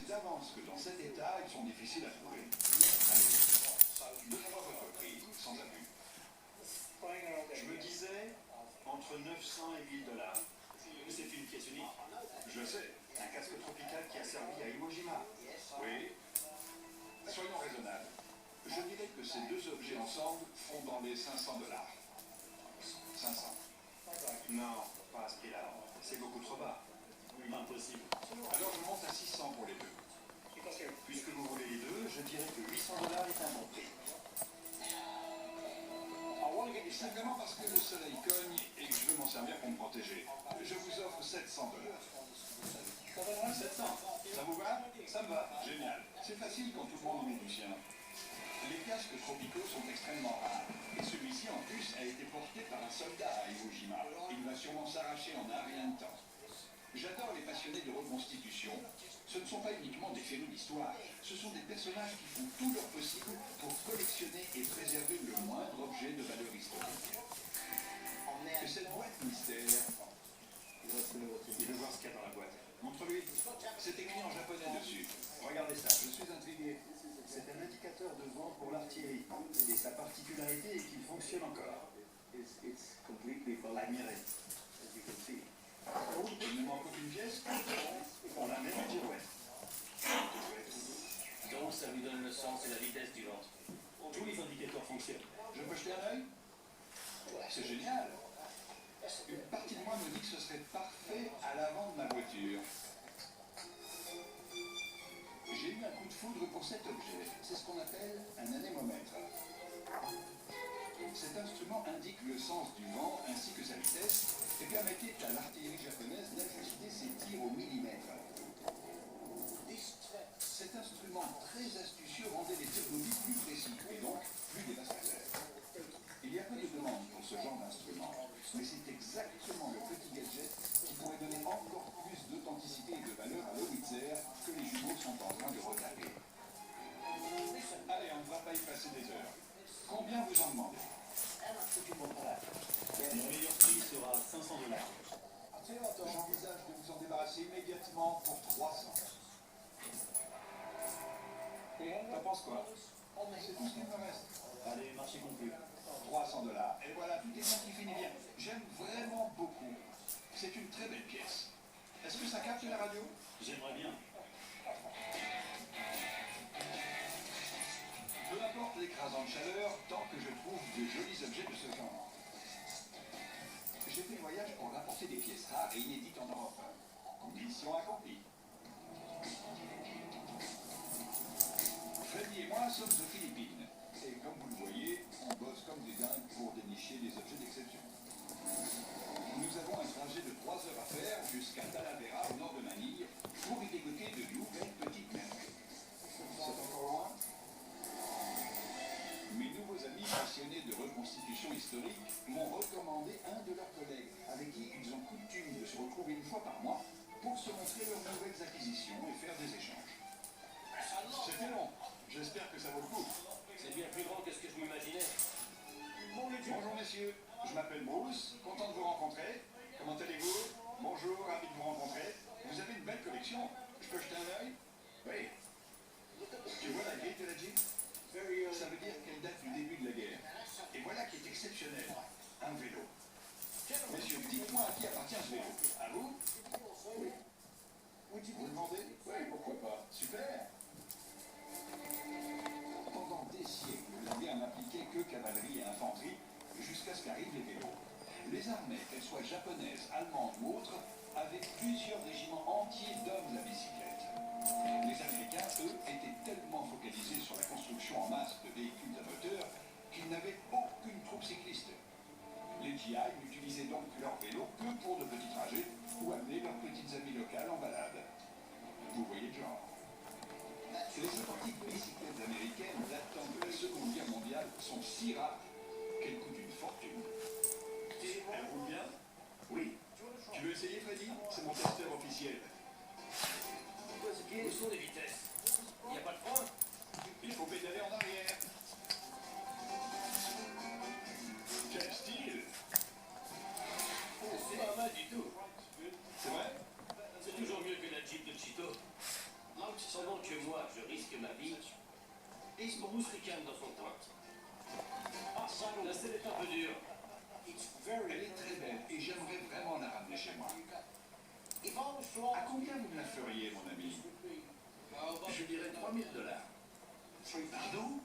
d'avance que dans cet état, ils sont difficiles à trouver. Allez, 2-3 reprises, sans abus. Je me disais, entre 900 et 1000 dollars. C'est une pièce unique. Je sais, un casque tropical qui a servi à Iwo Jima. Oui. Soyons raisonnables. Je dirais que ces deux objets ensemble font dans les 500 dollars. 500. Non, pas à ce prix-là. C'est beaucoup trop bas. Impossible. Alors je monte à 600 pour les deux. Puisque vous voulez les deux, je dirais que 800 dollars est un bon prix. Simplement parce que le soleil cogne et que je veux m'en servir pour me protéger. Je vous offre 700 dollars. 700. Ça vous va? Ça me va. Génial. C'est facile quand tout le monde met du sien. Les casques tropicaux sont extrêmement rares. Et celui-ci, en plus, a été porté par un soldat à Iwo Jima. Il va sûrement s'arracher en un rien de temps. J'adore les passionnés de reconstitution. Ce ne sont pas uniquement des férus d'histoire. Ce sont des personnages qui font tout leur possible pour collectionner et préserver le moindre objet de valeur historique. Et cette boîte mystère... Il veut voir ce qu'il y a dans la boîte. Montre-lui. C'est écrit en japonais dessus. Regardez ça, je suis intrigué. C'est un indicateur de vent pour l'artillerie. Et sa particularité est qu'il fonctionne encore. Admirez. Il ne manque aucune pièce. On la met en girouette. Donc ça lui donne le sens et la vitesse du vent. Tous les indicateurs fonctionnent. Je peux jeter un œil? C'est génial. Une partie de moi me dit que ce serait parfait à l'avant de ma voiture. J'ai eu un coup de foudre pour cet objet. C'est ce qu'on appelle un anémomètre. Cet instrument indique le sens du vent ainsi que sa vitesse et permettait à l'artillerie japonaise d'ajuster ses tirs au millimètre. Cet instrument très astucieux rendait les tirs mobiles plus précis et donc plus dévastateurs. Il y a peu de demandes pour ce genre d'instrument, mais c'est exactement le petit gadget qui pourrait donner encore plus d'authenticité et de valeur à l'Howitzer que les jumeaux sont en train de retaper. Allez, on ne va pas y passer des heures. Combien vous en demandez? Mon meilleur prix sera 500 dollars. J'envisage de vous en débarrasser immédiatement pour 300. T'en penses quoi? C'est tout ce qu'il me reste. Allez, marché conclu. 300 dollars. Et voilà, tout est bien qui finit bien. J'aime vraiment beaucoup. C'est une très belle pièce. Est-ce que ça capte la radio? J'aimerais bien. Peu importe l'écrasante chaleur, tant que je trouve de jolis objets de ce genre. J'ai fait voyage pour rapporter des pièces rares et inédites en Europe. Mission accomplie. Freddy et moi sommes aux Philippines. Et comme vous le voyez, on bosse comme des dingues pour dénicher des objets d'exception. Nous avons un trajet de 3 heures à faire jusqu'à Talavera, au nord de Manille, pour y dégoter de nouvelles petites merveilles. C'est encore loin? Mes nouveaux amis passionnés de reconstitution historique m'ont recommandé un de leurs collègues, avec qui ils ont coutume de se retrouver une fois par mois pour se montrer leurs nouvelles acquisitions et faire des échanges. C'était long. J'espère que ça vaut le coup. C'est bien plus grand que ce que je m'imaginais. Bonjour messieurs, je m'appelle Bruce, content de vous rencontrer. Comment allez-vous? Bonjour, ravi de vous rencontrer. Vous avez une belle collection. Je peux jeter un œil? Oui. Tu vois la grille de la Jeep? Ça veut dire qu'elle date du début de la guerre. Et voilà qui est exceptionnel. Un vélo. Messieurs, dites-moi à qui appartient ce vélo. À vous? Oui. Vous demandez? Oui, pourquoi pas. Super. Pendant des siècles, la guerre n'impliquait que cavalerie et infanterie, jusqu'à ce qu'arrivent les vélos. Les armées, qu'elles soient japonaises, allemandes ou autres, avaient plusieurs régiments entiers d'hommes à bicyclette. Les Américains, eux, étaient tellement focalisés sur la construction en masse de véhicules à moteur qu'ils n'avaient aucune troupe cycliste. Les GI n'utilisaient donc leur vélo que pour de petits trajets ou amener leurs petites amies locales en balade. Vous voyez le genre. Les authentiques bicyclettes américaines datant de la Seconde Guerre mondiale sont si rares qu'elles coûtent une fortune. Elle roule bien? Oui. Tu veux essayer, Freddy? C'est mon testeur officiel. Où sont les vitesses? Il n'y a pas de frein? Il faut pédaler en arrière. Quel style! C'est pas mal du tout. C'est vrai? C'est toujours mieux que la Jeep de Cheeto. Sans donc que moi, je risque ma vie, et Bruce ricane dans son coin. La scène est un peu dure. Elle est très belle et j'aimerais vraiment la ramener chez moi. À combien vous me la feriez, mon ami? Je dirais $3000. Pardon?